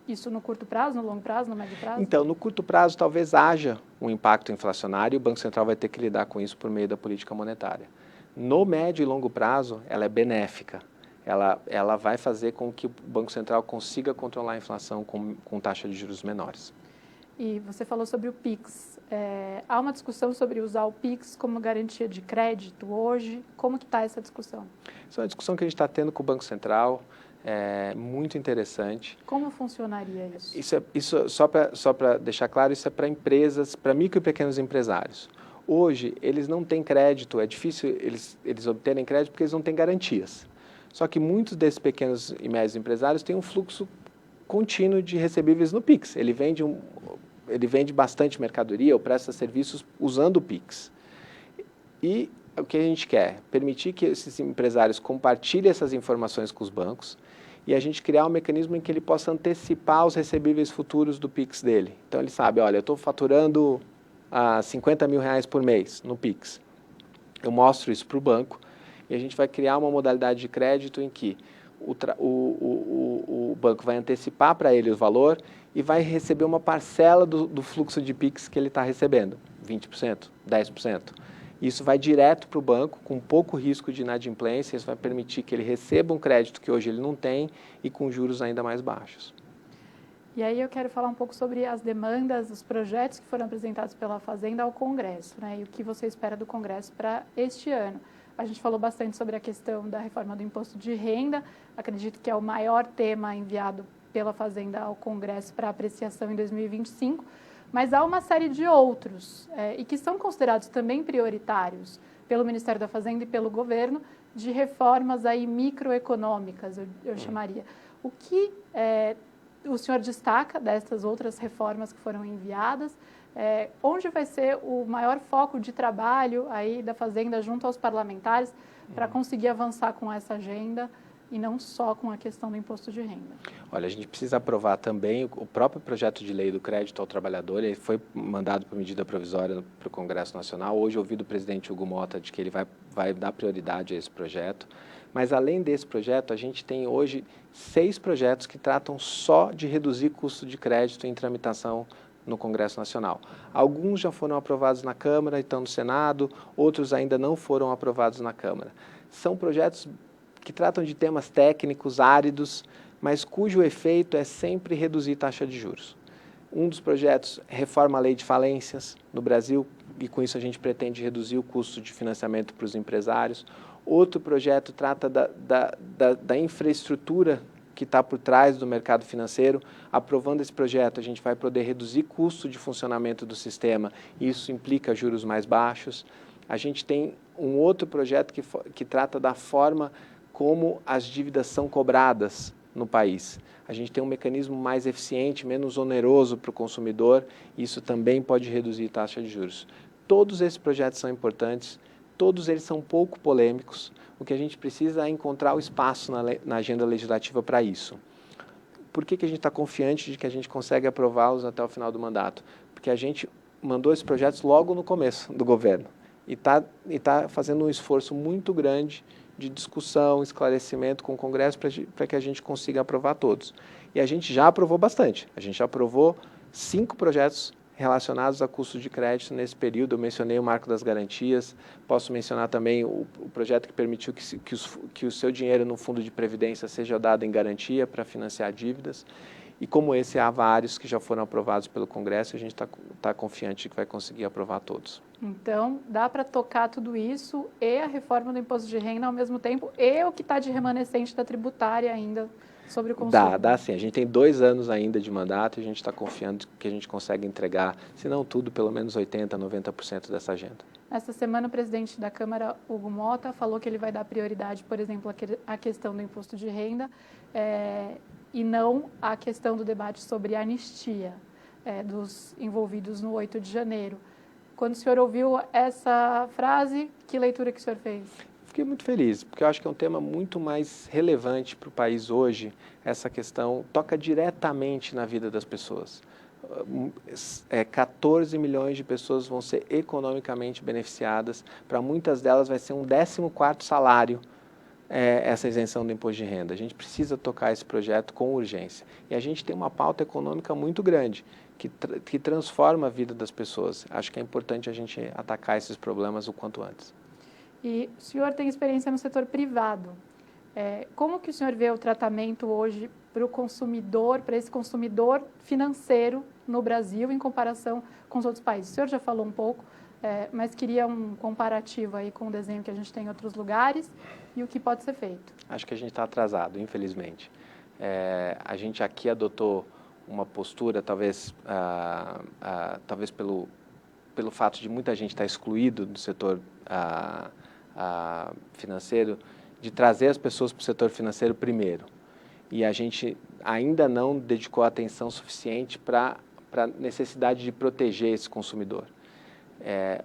Isso no curto prazo, no longo prazo, no médio prazo? Então, no curto prazo, talvez haja um impacto inflacionário e o Banco Central vai ter que lidar com isso por meio da política monetária. No médio e longo prazo, ela é benéfica. Ela vai fazer com que o Banco Central consiga controlar a inflação com taxa de juros menores. E você falou sobre o PIX. Há uma discussão sobre usar o PIX como garantia de crédito hoje. Como que está essa discussão? Isso é uma discussão que a gente está tendo com o Banco Central. É muito interessante. Como funcionaria isso? Isso só para deixar claro, isso é para empresas, para micro e pequenos empresários. Hoje, eles não têm crédito, é difícil eles obterem crédito porque eles não têm garantias. Só que muitos desses pequenos e médios empresários têm um fluxo contínuo de recebíveis no PIX. Ele vende bastante mercadoria ou presta serviços usando o PIX. E o que a gente quer? Permitir que esses empresários compartilhem essas informações com os bancos e a gente criar um mecanismo em que ele possa antecipar os recebíveis futuros do PIX dele. Então ele sabe, olha, eu estou faturando 50 mil reais por mês no PIX. Eu mostro isso para o banco e a gente vai criar uma modalidade de crédito em que o banco vai antecipar para ele o valor e vai receber uma parcela do fluxo de PIX que ele está recebendo, 20%, 10%. Isso vai direto para o banco, com pouco risco de inadimplência, isso vai permitir que ele receba um crédito que hoje ele não tem e com juros ainda mais baixos. E aí eu quero falar um pouco sobre as demandas, os projetos que foram apresentados pela Fazenda ao Congresso, né? E o que você espera do Congresso para este ano. A gente falou bastante sobre a questão da reforma do imposto de renda, acredito que é o maior tema enviado pela Fazenda ao Congresso para apreciação em 2025, mas há uma série de outros, e que são considerados também prioritários pelo Ministério da Fazenda e pelo governo, de reformas aí microeconômicas, eu chamaria. O que o senhor destaca dessas outras reformas que foram enviadas? Onde vai ser o maior foco de trabalho aí da Fazenda junto aos parlamentares para conseguir avançar com essa agenda e não só com a questão do imposto de renda? Olha, a gente precisa aprovar também o próprio projeto de lei do crédito ao trabalhador. Ele foi mandado por medida provisória para o Congresso Nacional. Hoje ouvi do presidente Hugo Motta de que ele vai dar prioridade a esse projeto. Mas além desse projeto, a gente tem hoje 6 projetos que tratam só de reduzir custo de crédito em tramitação no Congresso Nacional. Alguns já foram aprovados na Câmara e estão no Senado, outros ainda não foram aprovados na Câmara. São projetos que tratam de temas técnicos, áridos, mas cujo efeito é sempre reduzir taxa de juros. Um dos projetos reforma a lei de falências no Brasil, e com isso a gente pretende reduzir o custo de financiamento para os empresários. Outro projeto trata da infraestrutura que está por trás do mercado financeiro. Aprovando esse projeto, a gente vai poder reduzir custo de funcionamento do sistema, e isso implica juros mais baixos. A gente tem um outro projeto que trata da forma como as dívidas são cobradas no país. A gente tem um mecanismo mais eficiente, menos oneroso para o consumidor, e isso também pode reduzir a taxa de juros. Todos esses projetos são importantes, todos eles são pouco polêmicos. O que a gente precisa é encontrar o espaço na agenda legislativa para isso. Por que a gente está confiante de que a gente consegue aprová-los até o final do mandato? Porque a gente mandou esses projetos logo no começo do governo e tá fazendo um esforço muito grande de discussão, esclarecimento com o Congresso para que a gente consiga aprovar todos. E a gente já aprovou bastante. A gente já aprovou 5 projetos relacionados a custo de crédito nesse período. Eu mencionei o Marco das Garantias, posso mencionar também o projeto que permitiu que o seu dinheiro no fundo de previdência seja dado em garantia para financiar dívidas. E como esse, há vários que já foram aprovados pelo Congresso, e a gente está confiante de que vai conseguir aprovar todos. Então, dá para tocar tudo isso e a reforma do imposto de renda ao mesmo tempo e o que está de remanescente da tributária ainda sobre o consumo? Dá sim. A gente tem 2 anos ainda de mandato e a gente está confiando que a gente consegue entregar, se não tudo, pelo menos 80%, 90% dessa agenda. Esta semana, o presidente da Câmara, Hugo Motta, falou que ele vai dar prioridade, por exemplo, à questão do imposto de renda e não à questão do debate sobre a anistia dos envolvidos no 8 de janeiro. Quando o senhor ouviu essa frase, que leitura que o senhor fez? Fiquei muito feliz, porque eu acho que é um tema muito mais relevante para o país hoje. Essa questão toca diretamente na vida das pessoas. 14 milhões de pessoas vão ser economicamente beneficiadas. Para muitas delas vai ser um 14º salário essa isenção do imposto de renda. A gente precisa tocar esse projeto com urgência. E a gente tem uma pauta econômica muito grande, que transforma a vida das pessoas. Acho que é importante a gente atacar esses problemas o quanto antes. E o senhor tem experiência no setor privado. Como que o senhor vê o tratamento hoje para o consumidor, para esse consumidor financeiro no Brasil em comparação com os outros países? O senhor já falou um pouco, mas queria um comparativo aí com o desenho que a gente tem em outros lugares e o que pode ser feito. Acho que a gente está atrasado, infelizmente. A gente aqui adotou uma postura, talvez pelo fato de muita gente estar excluído do setor financeiro, de trazer as pessoas para o setor financeiro primeiro. E a gente ainda não dedicou atenção suficiente para a necessidade de proteger esse consumidor.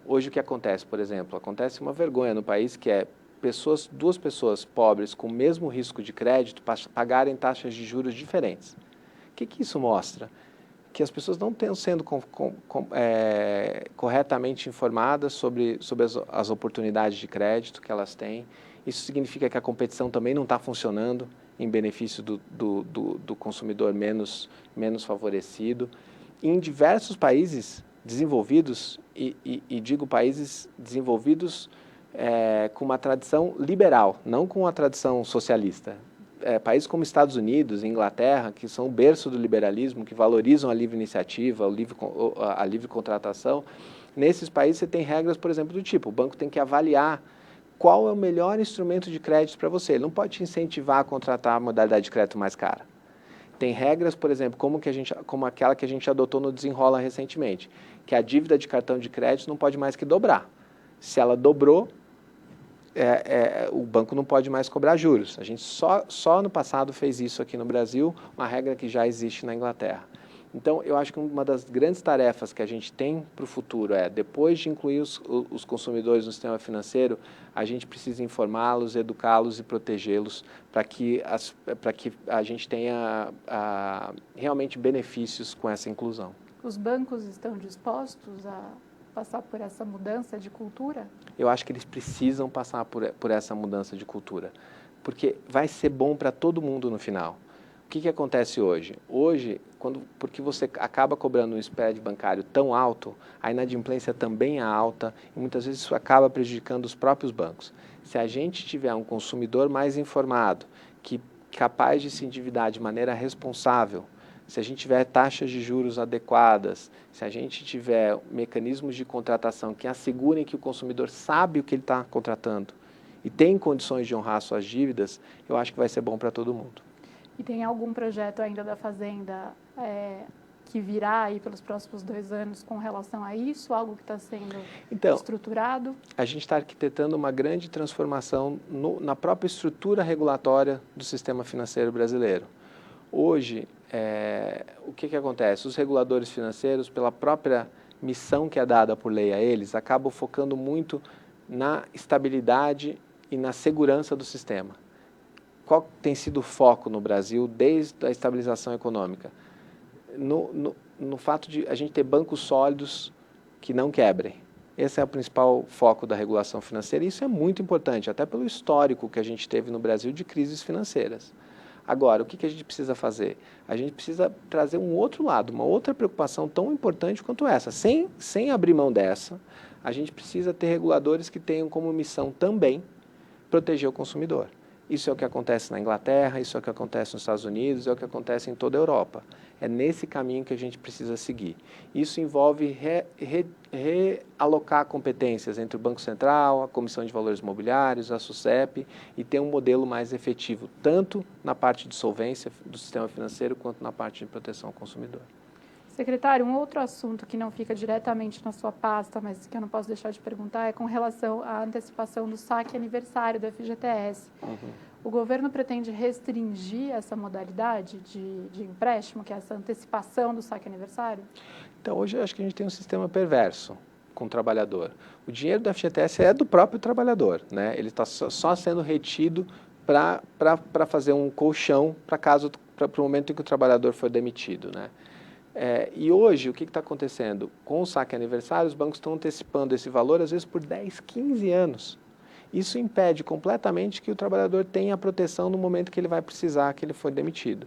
Hoje o que acontece, por exemplo, acontece uma vergonha no país que é 2 pessoas pobres com o mesmo risco de crédito pagarem taxas de juros diferentes. O que isso mostra? Que as pessoas não estão sendo corretamente informadas sobre as oportunidades de crédito que elas têm. Isso significa que a competição também não está funcionando em benefício do consumidor menos favorecido. Em diversos países desenvolvidos, e digo países desenvolvidos com uma tradição liberal, não com uma tradição socialista. Países como Estados Unidos e Inglaterra, que são o berço do liberalismo, que valorizam a livre iniciativa, a livre contratação, nesses países você tem regras, por exemplo, do tipo, o banco tem que avaliar qual é o melhor instrumento de crédito para você. Ele não pode te incentivar a contratar a modalidade de crédito mais cara. Tem regras, por exemplo, como aquela que a gente adotou no Desenrola recentemente, que a dívida de cartão de crédito não pode mais que dobrar. Se ela dobrou, o banco não pode mais cobrar juros. A gente só no passado fez isso aqui no Brasil, uma regra que já existe na Inglaterra. Então, eu acho que uma das grandes tarefas que a gente tem para o futuro depois de incluir os consumidores no sistema financeiro, a gente precisa informá-los, educá-los e protegê-los para que a gente tenha realmente benefícios com essa inclusão. Os bancos estão dispostos a passar por essa mudança de cultura? Eu acho que eles precisam passar por essa mudança de cultura, porque vai ser bom para todo mundo no final. O que acontece hoje? Hoje, porque você acaba cobrando um spread bancário tão alto, a inadimplência também é alta e muitas vezes isso acaba prejudicando os próprios bancos. Se a gente tiver um consumidor mais informado, capaz de se endividar de maneira responsável, se a gente tiver taxas de juros adequadas, se a gente tiver mecanismos de contratação que assegurem que o consumidor sabe o que ele está contratando e tem condições de honrar suas dívidas, eu acho que vai ser bom para todo mundo. E tem algum projeto ainda da Fazenda que virá aí pelos próximos 2 anos com relação a isso? Algo que está sendo estruturado? A gente está arquitetando uma grande transformação na própria estrutura regulatória do sistema financeiro brasileiro. Hoje, o que acontece? Os reguladores financeiros, pela própria missão que é dada por lei a eles, acabam focando muito na estabilidade e na segurança do sistema. Qual tem sido o foco no Brasil desde a estabilização econômica? No fato de a gente ter bancos sólidos que não quebrem. Esse é o principal foco da regulação financeira e isso é muito importante, até pelo histórico que a gente teve no Brasil de crises financeiras. Agora, o que a gente precisa fazer? A gente precisa trazer um outro lado, uma outra preocupação tão importante quanto essa. Sem abrir mão dessa, a gente precisa ter reguladores que tenham como missão também proteger o consumidor. Isso é o que acontece na Inglaterra, isso é o que acontece nos Estados Unidos, é o que acontece em toda a Europa. É nesse caminho que a gente precisa seguir. Isso envolve realocar competências entre o Banco Central, a Comissão de Valores Mobiliários, a SUSEP, e ter um modelo mais efetivo, tanto na parte de solvência do sistema financeiro, quanto na parte de proteção ao consumidor. Secretário, um outro assunto que não fica diretamente na sua pasta, mas que eu não posso deixar de perguntar, é com relação à antecipação do saque aniversário do FGTS. O governo pretende restringir essa modalidade de empréstimo, que é essa antecipação do saque aniversário? Então, hoje eu acho que a gente tem um sistema perverso com o trabalhador. O dinheiro do FGTS é do próprio trabalhador, né? Ele está só sendo retido para fazer um colchão para o momento em que o trabalhador for demitido, né? E hoje, o que está acontecendo? Com o saque aniversário, os bancos estão antecipando esse valor, às vezes, por 10, 15 anos. Isso impede completamente que o trabalhador tenha a proteção no momento que ele vai precisar, que ele for demitido.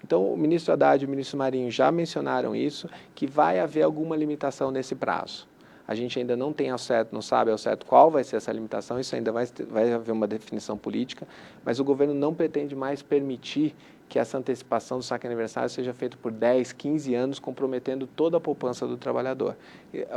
Então, o ministro Haddad e o ministro Marinho já mencionaram isso, que vai haver alguma limitação nesse prazo. A gente ainda não tem ao certo, não sabe ao certo qual vai ser essa limitação, isso ainda vai haver uma definição política, mas o governo não pretende mais permitir que essa antecipação do saque aniversário seja feita por 10, 15 anos, comprometendo toda a poupança do trabalhador.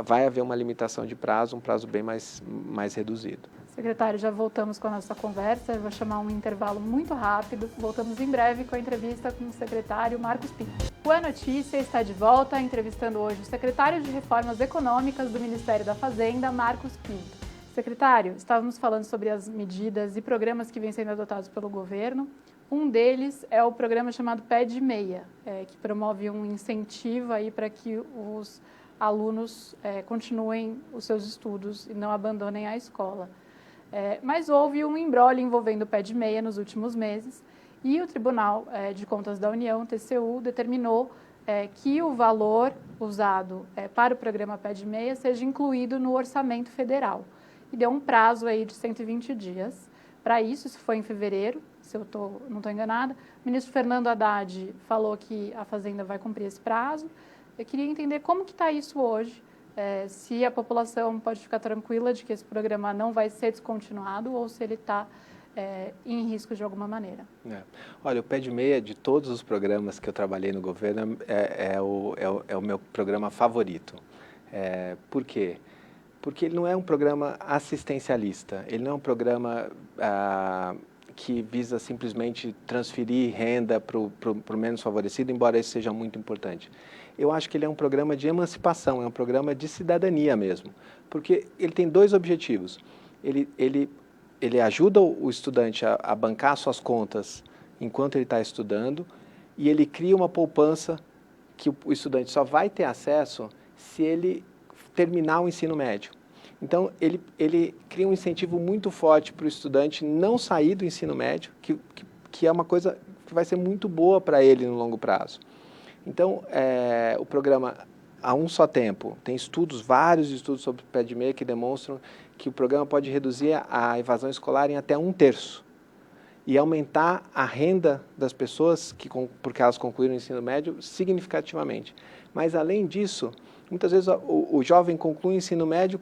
Vai haver uma limitação de prazo, um prazo bem mais reduzido. Secretário, já voltamos com a nossa conversa, eu vou chamar um intervalo muito rápido. Voltamos em breve com a entrevista com o secretário Marcos Pinto. O É Notícia está de volta, entrevistando hoje o secretário de Reformas Econômicas do Ministério da Fazenda, Marcos Pinto. Secretário, estávamos falando sobre as medidas e programas que vêm sendo adotados pelo governo. Um deles é o programa chamado Pé de Meia, que promove um incentivo aí para que os alunos continuem os seus estudos e não abandonem a escola. Mas houve um imbróglio envolvendo o Pé de Meia nos últimos meses e o Tribunal de Contas da União, TCU, determinou que o valor usado para o programa Pé de Meia seja incluído no orçamento federal. E deu um prazo aí de 120 dias para isso foi em fevereiro, se eu não estou enganada. O ministro Fernando Haddad falou que a Fazenda vai cumprir esse prazo. Eu queria entender como que está isso hoje, se a população pode ficar tranquila de que esse programa não vai ser descontinuado ou se ele está em risco de alguma maneira. Olha, o Pé de Meia, de todos os programas que eu trabalhei no governo, é o meu programa favorito. Por quê? Porque ele não é um programa assistencialista, ele não é um programa que visa simplesmente transferir renda para o menos favorecido, embora isso seja muito importante. Eu acho que ele é um programa de emancipação, é um programa de cidadania mesmo, porque ele tem dois objetivos. Ele ele ajuda o estudante a bancar suas contas enquanto ele está estudando, e ele cria uma poupança que o estudante só vai ter acesso se ele terminar o ensino médio. Então, ele cria um incentivo muito forte para o estudante não sair do ensino médio, que é uma coisa que vai ser muito boa para ele no longo prazo. Então, o programa A Um Só Tempo tem vários estudos sobre o pé de meia que demonstram que o programa pode reduzir a evasão escolar em até 1/3 e aumentar a renda das pessoas porque elas concluíram o ensino médio significativamente. Mas, além disso, muitas vezes o jovem conclui o ensino médio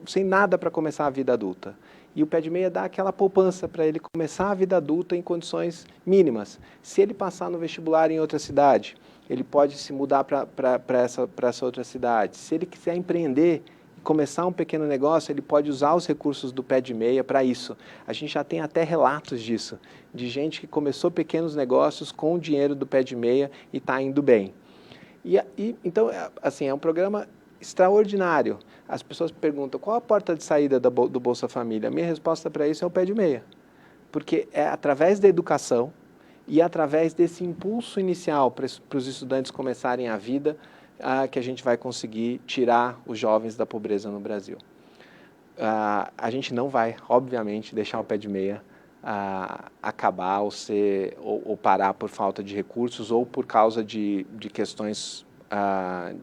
sem nada para começar a vida adulta. E o pé de meia dá aquela poupança para ele começar a vida adulta em condições mínimas. Se ele passar no vestibular em outra cidade, ele pode se mudar para essa outra cidade. Se ele quiser empreender, começar um pequeno negócio, ele pode usar os recursos do pé de meia para isso. A gente já tem até relatos disso, de gente que começou pequenos negócios com o dinheiro do pé de meia e está indo bem. Então, assim, é um programa extraordinário. As pessoas perguntam, qual a porta de saída do Bolsa Família? A minha resposta para isso é o pé de meia. Porque é através da educação e através desse impulso inicial para os estudantes começarem a vida, que a gente vai conseguir tirar os jovens da pobreza no Brasil. A gente não vai, obviamente, deixar o pé de meia acabar ou parar por falta de recursos ou por causa de questões,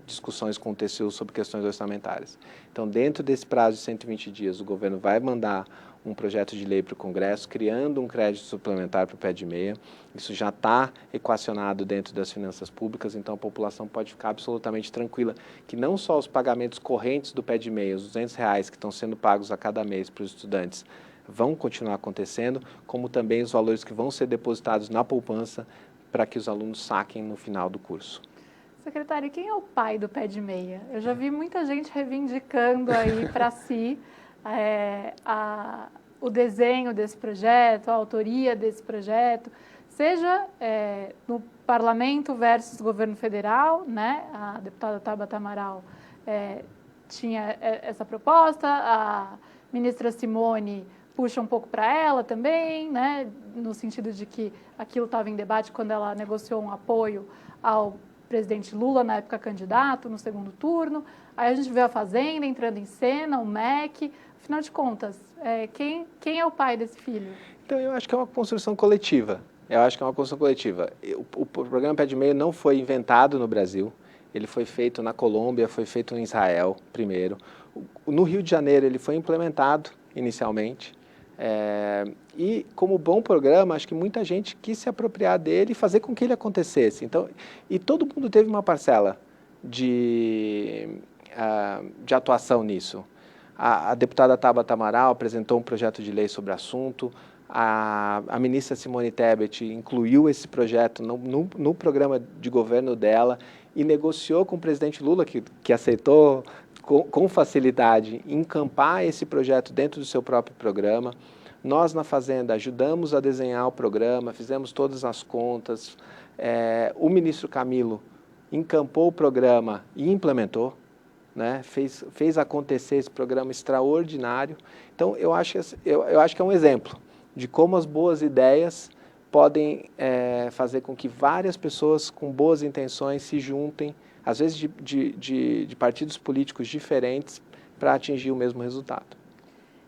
discussões com o TCU sobre questões orçamentárias. Então, dentro desse prazo de 120 dias, o governo vai mandar um projeto de lei para o Congresso, criando um crédito suplementar para o pé de meia. Isso já está equacionado dentro das finanças públicas, então a população pode ficar absolutamente tranquila que não só os pagamentos correntes do pé de meia, os R$200 que estão sendo pagos a cada mês para os estudantes, vão continuar acontecendo, como também os valores que vão ser depositados na poupança para que os alunos saquem no final do curso. Secretário, quem é o pai do pé de meia? Eu já vi muita gente reivindicando aí para si o desenho desse projeto, a autoria desse projeto, seja no Parlamento versus governo federal, né? A deputada Tabata Amaral tinha essa proposta, a ministra Simone puxa um pouco para ela também, né? No sentido de que aquilo estava em debate quando ela negociou um apoio ao presidente Lula, na época candidato, no segundo turno. Aí a gente vê a Fazenda entrando em cena, o MEC. Afinal de contas, quem é o pai desse filho? Então, eu acho que é uma construção coletiva. O programa Pé de Meia não foi inventado no Brasil. Ele foi feito na Colômbia, foi feito em Israel primeiro. No Rio de Janeiro, ele foi implementado inicialmente. E, como bom programa, acho que muita gente quis se apropriar dele e fazer com que ele acontecesse. Então, e todo mundo teve uma parcela de atuação nisso. A deputada Tabata Amaral apresentou um projeto de lei sobre o assunto, a ministra Simone Tebet incluiu esse projeto no programa de governo dela e negociou com o presidente Lula, que aceitou com facilidade encampar esse projeto dentro do seu próprio programa. Nós, na Fazenda, ajudamos a desenhar o programa, fizemos todas as contas. O ministro Camilo encampou o programa e implementou, né? Fez acontecer esse programa extraordinário. Então, eu acho que é um exemplo de como as boas ideias podem fazer com que várias pessoas com boas intenções se juntem, às vezes de partidos políticos diferentes, para atingir o mesmo resultado.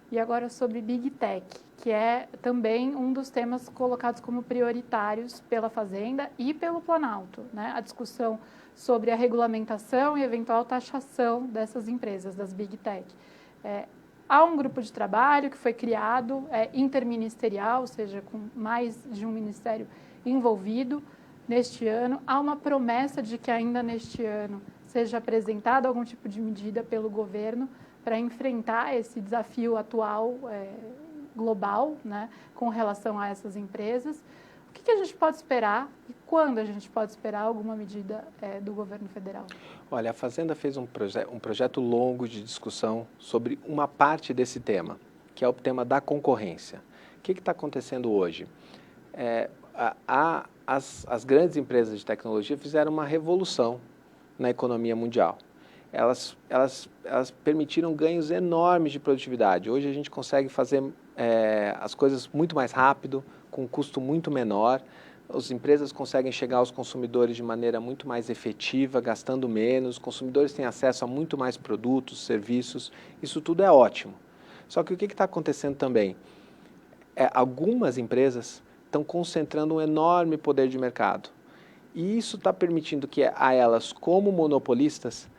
E agora sobre Big Tech, que é também um dos temas colocados como prioritários pela Fazenda e pelo Planalto, né? A discussão sobre a regulamentação e eventual taxação dessas empresas, das Big Tech. Há um grupo de trabalho que foi criado, interministerial, ou seja, com mais de um ministério envolvido neste ano. Há uma promessa de que ainda neste ano seja apresentado algum tipo de medida pelo governo para enfrentar esse desafio atual global, né, com relação a essas empresas. O que a gente pode esperar e quando a gente pode esperar alguma medida do governo federal? Olha, a Fazenda fez um projeto longo de discussão sobre uma parte desse tema, que é o tema da concorrência. O que está acontecendo hoje? As grandes empresas de tecnologia fizeram uma revolução na economia mundial. elas permitiram ganhos enormes de produtividade. Hoje a gente consegue fazer as coisas muito mais rápido, com um custo muito menor. As empresas conseguem chegar aos consumidores de maneira muito mais efetiva, gastando menos. Os consumidores têm acesso a muito mais produtos, serviços. Isso tudo é ótimo. Só que o que está acontecendo também? Algumas empresas estão concentrando um enorme poder de mercado. E isso está permitindo que a elas, como monopolistas,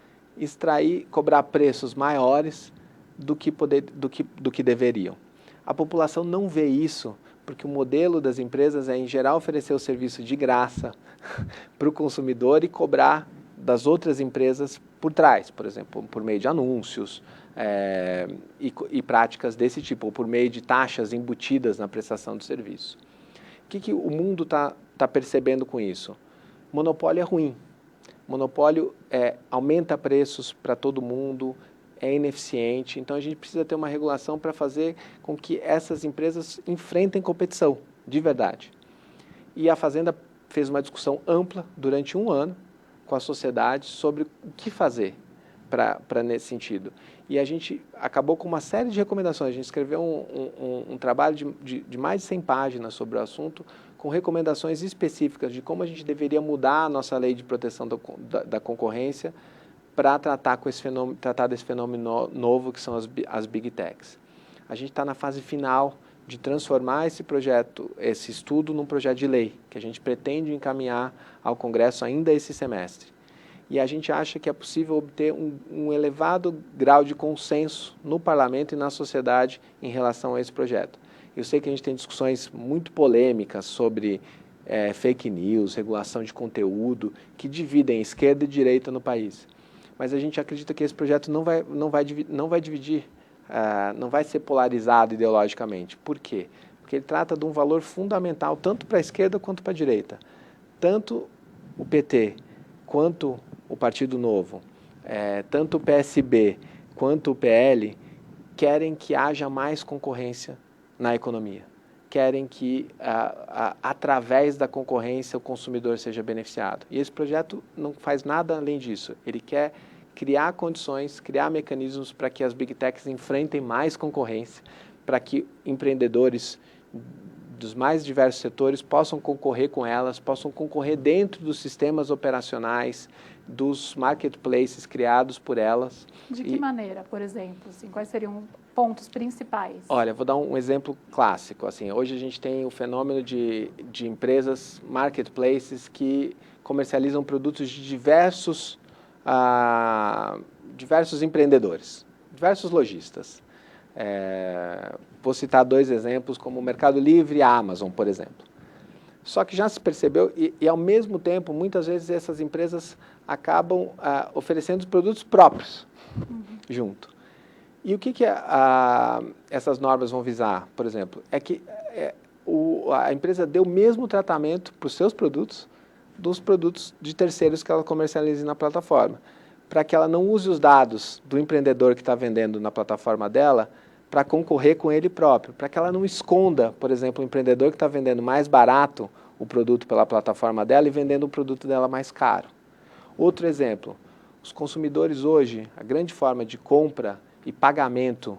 cobrar preços maiores do que deveriam. A população não vê isso, porque o modelo das empresas é, em geral, oferecer o serviço de graça para o consumidor e cobrar das outras empresas por trás, por exemplo, por meio de anúncios e práticas desse tipo, ou por meio de taxas embutidas na prestação do serviço. O que o mundo está percebendo com isso? Monopólio é ruim. Monopólio aumenta preços para todo mundo, é ineficiente, então a gente precisa ter uma regulação para fazer com que essas empresas enfrentem competição, de verdade. E a Fazenda fez uma discussão ampla durante 1 ano com a sociedade sobre o que fazer para nesse sentido. E a gente acabou com uma série de recomendações. A gente escreveu um trabalho de mais de 100 páginas sobre o assunto, com recomendações específicas de como a gente deveria mudar a nossa lei de proteção da concorrência para tratar desse fenômeno novo que são as Big Techs. A gente está na fase final de transformar esse estudo num projeto de lei, que a gente pretende encaminhar ao Congresso ainda esse semestre. E a gente acha que é possível obter um elevado grau de consenso no parlamento e na sociedade em relação a esse projeto. Eu sei que a gente tem discussões muito polêmicas sobre fake news, regulação de conteúdo, que dividem esquerda e direita no país. Mas a gente acredita que esse projeto não vai dividir, não vai ser polarizado ideologicamente. Por quê? Porque ele trata de um valor fundamental tanto para a esquerda quanto para a direita. Tanto o PT quanto o Partido Novo, tanto o PSB quanto o PL, querem que haja mais concorrência na economia. Querem que, através da concorrência, o consumidor seja beneficiado. E esse projeto não faz nada além disso. Ele quer criar condições, criar mecanismos para que as Big Techs enfrentem mais concorrência, para que empreendedores dos mais diversos setores possam concorrer com elas, possam concorrer dentro dos sistemas operacionais, dos marketplaces criados por elas. De que maneira, por exemplo? Assim, quais seriam pontos principais? Olha, vou dar um exemplo clássico. Assim, hoje a gente tem o fenômeno de empresas, marketplaces, que comercializam produtos de diversos empreendedores, diversos lojistas. Vou citar 2 exemplos, como o Mercado Livre e a Amazon, por exemplo. Só que já se percebeu, e ao mesmo tempo, muitas vezes essas empresas acabam oferecendo os produtos próprios junto. E o que essas normas vão visar, por exemplo? É que a empresa dê o mesmo tratamento para os seus produtos dos produtos de terceiros que ela comercialize na plataforma, para que ela não use os dados do empreendedor que está vendendo na plataforma dela para concorrer com ele próprio, para que ela não esconda, por exemplo, o empreendedor que está vendendo mais barato o produto pela plataforma dela e vendendo o produto dela mais caro. Outro exemplo, os consumidores hoje, a grande forma de compra e pagamento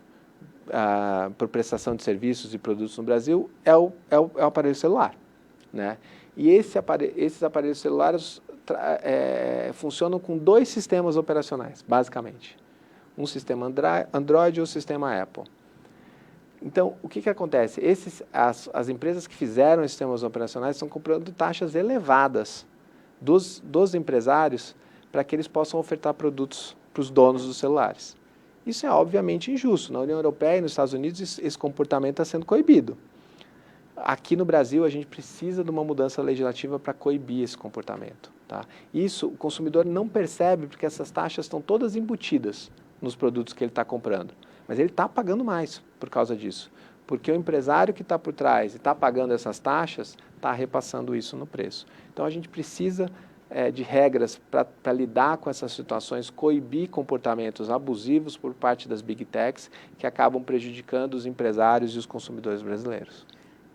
por prestação de serviços e produtos no Brasil é o aparelho celular, né? E esses aparelhos celulares funcionam com 2 sistemas operacionais, basicamente. Um sistema Android e um sistema Apple. Então, o que acontece? As empresas que fizeram esses sistemas operacionais estão cobrando taxas elevadas dos empresários para que eles possam ofertar produtos para os donos dos celulares. Isso é obviamente injusto. Na União Europeia e nos Estados Unidos esse comportamento está sendo coibido. Aqui no Brasil a gente precisa de uma mudança legislativa para coibir esse comportamento. Tá? Isso o consumidor não percebe porque essas taxas estão todas embutidas nos produtos que ele está comprando. Mas ele está pagando mais por causa disso. Porque o empresário que está por trás e está pagando essas taxas está repassando isso no preço. Então a gente precisa de regras para lidar com essas situações, coibir comportamentos abusivos por parte das Big Techs que acabam prejudicando os empresários e os consumidores brasileiros.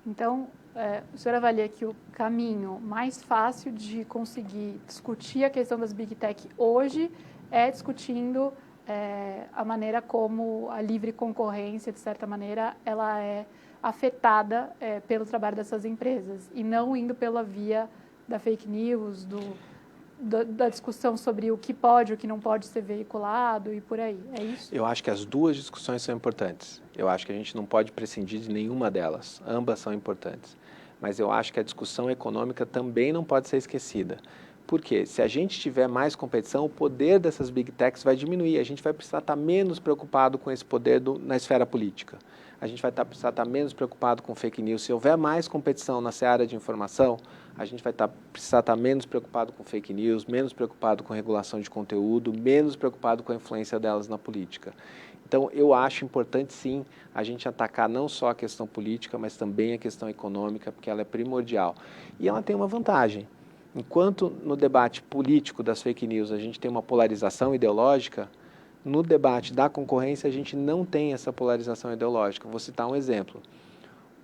Então, o senhor avalia que o caminho mais fácil de conseguir discutir a questão das Big Tech hoje é discutindo a maneira como a livre concorrência, de certa maneira, ela é afetada pelo trabalho dessas empresas e não indo pela via da fake news, da discussão sobre o que pode, o que não pode ser veiculado e por aí, é isso? Eu acho que as duas discussões são importantes. Eu acho que a gente não pode prescindir de nenhuma delas. Ambas são importantes. Mas eu acho que a discussão econômica também não pode ser esquecida. Por quê? Se a gente tiver mais competição, o poder dessas Big Techs vai diminuir. A gente vai precisar estar menos preocupado com esse poder na esfera política. A gente vai precisar estar menos preocupado com fake news. Se houver mais competição na seara de informação, a gente vai precisar estar menos preocupado com fake news, menos preocupado com regulação de conteúdo, menos preocupado com a influência delas na política. Então, eu acho importante, sim, a gente atacar não só a questão política, mas também a questão econômica, porque ela é primordial. E ela tem uma vantagem. Enquanto no debate político das fake news a gente tem uma polarização ideológica, no debate da concorrência a gente não tem essa polarização ideológica. Vou citar um exemplo.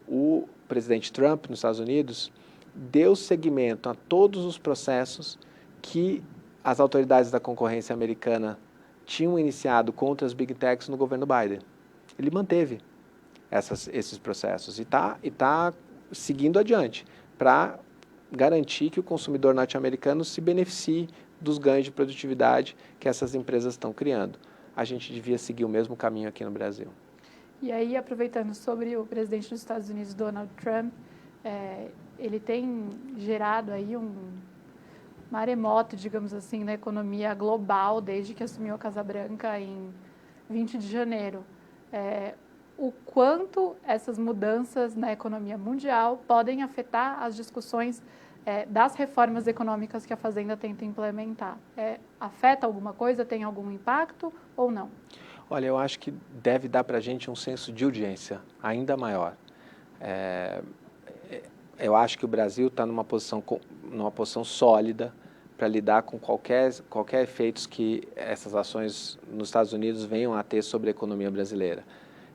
O presidente Trump, nos Estados Unidos, deu seguimento a todos os processos que as autoridades da concorrência americana tinham iniciado contra as Big Techs no governo Biden. Ele manteve esses processos e tá seguindo adiante para garantir que o consumidor norte-americano se beneficie dos ganhos de produtividade que essas empresas estão criando. A gente devia seguir o mesmo caminho aqui no Brasil. E aí, aproveitando sobre o presidente dos Estados Unidos, Donald Trump, ele tem gerado aí um maremoto, digamos assim, na economia global desde que assumiu a Casa Branca em 20 de janeiro. O quanto essas mudanças na economia mundial podem afetar as discussões das reformas econômicas que a Fazenda tenta implementar? Afeta alguma coisa? Tem algum impacto ou não? Olha, eu acho que deve dar para a gente um senso de urgência ainda maior. Eu acho que o Brasil está numa posição sólida para lidar com qualquer efeitos que essas ações nos Estados Unidos venham a ter sobre a economia brasileira.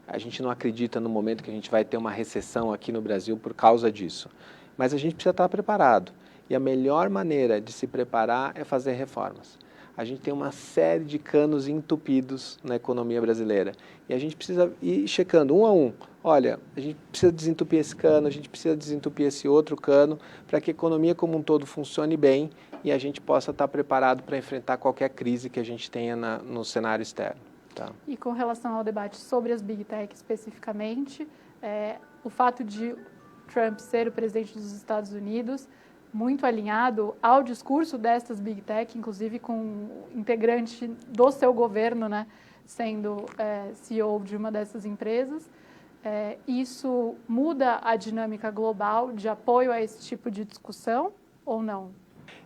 A gente não acredita no momento que a gente vai ter uma recessão aqui no Brasil por causa disso. Mas a gente precisa estar preparado. E a melhor maneira de se preparar é fazer reformas. A gente tem uma série de canos entupidos na economia brasileira. E a gente precisa ir checando um a um. Olha, a gente precisa desentupir esse cano, a gente precisa desentupir esse outro cano, para que a economia como um todo funcione bem e a gente possa estar preparado para enfrentar qualquer crise que a gente tenha no cenário externo. Tá. E com relação ao debate sobre as Big Tech especificamente, o fato de Trump ser o presidente dos Estados Unidos, muito alinhado ao discurso dessas Big Tech, inclusive com um integrante do seu governo, né, sendo CEO de uma dessas empresas, isso muda a dinâmica global de apoio a esse tipo de discussão ou não?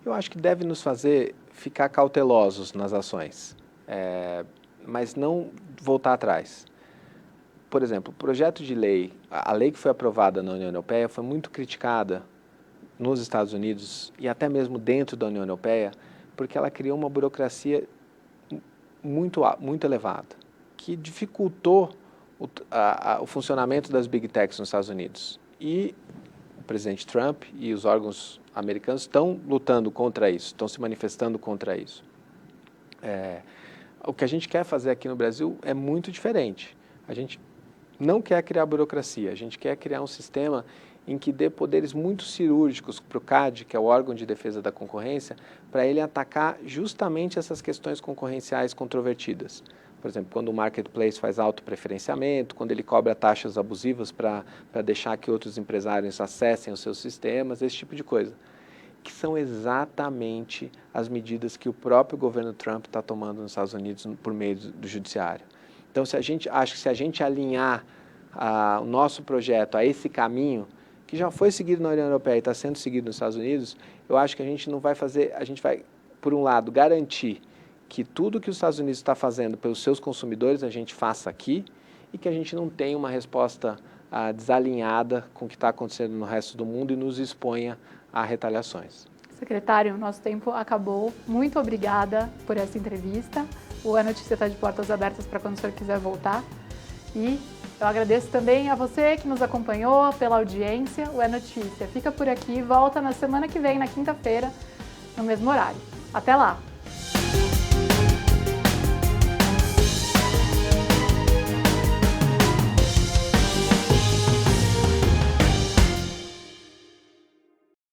Eu acho que deve nos fazer ficar cautelosos nas ações. Mas não voltar atrás. Por exemplo, o projeto de lei, a lei que foi aprovada na União Europeia foi muito criticada nos Estados Unidos e até mesmo dentro da União Europeia, porque ela criou uma burocracia muito elevada, que dificultou o funcionamento das Big Techs nos Estados Unidos. E o presidente Trump e os órgãos americanos estão lutando contra isso, estão se manifestando contra isso. O que a gente quer fazer aqui no Brasil é muito diferente. A gente não quer criar burocracia, a gente quer criar um sistema em que dê poderes muito cirúrgicos para o CAD, que é o órgão de defesa da concorrência, para ele atacar justamente essas questões concorrenciais controvertidas. Por exemplo, quando o marketplace faz autopreferenciamento, quando ele cobra taxas abusivas para deixar que outros empresários acessem os seus sistemas, esse tipo de coisa. Que são exatamente as medidas que o próprio governo Trump está tomando nos Estados Unidos por meio do judiciário. Então, se a gente alinhar o nosso projeto a esse caminho, que já foi seguido na União Europeia e está sendo seguido nos Estados Unidos, eu acho que a gente não vai fazer, a gente vai, por um lado, garantir que tudo que os Estados Unidos está fazendo pelos seus consumidores, a gente faça aqui, e que a gente não tenha uma resposta desalinhada com o que está acontecendo no resto do mundo e nos exponha a retaliações. Secretário, nosso tempo acabou. Muito obrigada por essa entrevista. O A Notícia está de portas abertas para quando o senhor quiser voltar. E Eu agradeço também a você que nos acompanhou, pela audiência. O É Notícia fica por aqui e volta na semana que vem, na quinta-feira, no mesmo horário. Até lá!